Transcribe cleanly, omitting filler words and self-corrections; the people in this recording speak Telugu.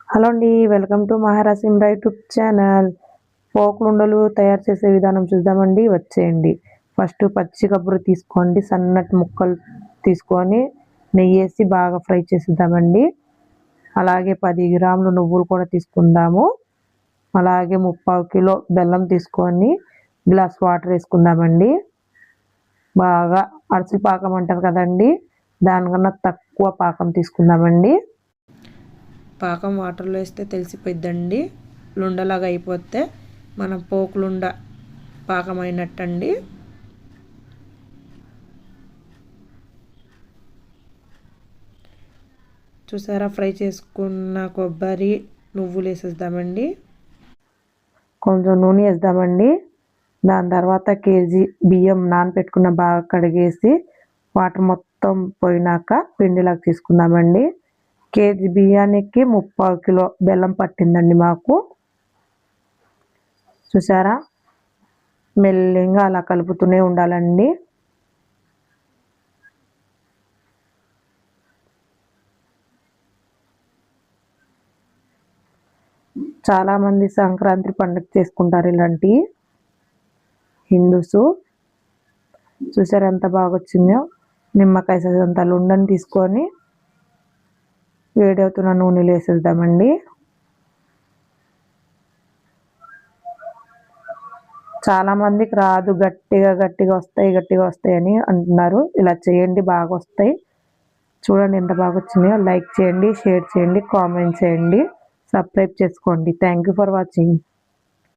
హలో అండి, welcome to Maharaj Simba YouTube channel. పోకులుండలు తయారు చేసే విధానం చూద్దామండి, వచ్చేయండి. ఫస్ట్ పచ్చి కొబ్బరి తీసుకోండి, సన్నటి ముక్కలు తీసుకొని నెయ్యి వేసి బాగా ఫ్రై చేసిద్దామండి. అలాగే 10 గ్రాములు నువ్వులు కూడా తీసుకుందాము. అలాగే 3/4 కిలో బెల్లం తీసుకొని గ్లాస్ వాటర్ వేసుకుందామండి. బాగా అరసి పాకం అంటారు కదండి, దానికన్నా తక్కువ పాకం తీసుకుందామండి. పాకం వాటర్లో వేస్తే తెలిసిపోద్దండి. లుండలాగా అయిపోతే మనం పోకులుండ పాకం అయినట్టండి. చూసారా, ఫ్రై చేసుకున్న కొబ్బరి నువ్వులు వేసేద్దామండి. కొంచెం నూనె వేద్దామండి. దాని తర్వాత కేజీ బియ్యం నానబెట్టుకున్న బాగా కడిగేసి వాటర్ మొత్తం పోయినాక పిండిలాగా తీసుకుందామండి. కేజీ బియ్యానికి 3/4 కిలో బెల్లం పట్టిందండి మాకు. చూసారా, మెల్లిగా అలా కలుపుతూనే ఉండాలండి. చాలామంది సంక్రాంతి పండుగ చేసుకుంటారు ఇలాంటి హిందూస్. చూసారా ఎంత బాగా వచ్చిందో. నిమ్మకాయ సైజంత లుండని తీసుకొని వేడవుతున్న నూనెలు వేసేద్దామండి. చాలా మందికి రాదు, గట్టిగా వస్తాయి అని అంటున్నారు. ఇలా చేయండి, బాగా వస్తాయి. చూడండి ఎంత బాగా వచ్చినాయో. లైక్ చేయండి, షేర్ చేయండి, కామెంట్ చేయండి, సబ్స్క్రైబ్ చేసుకోండి. Thank you for watching.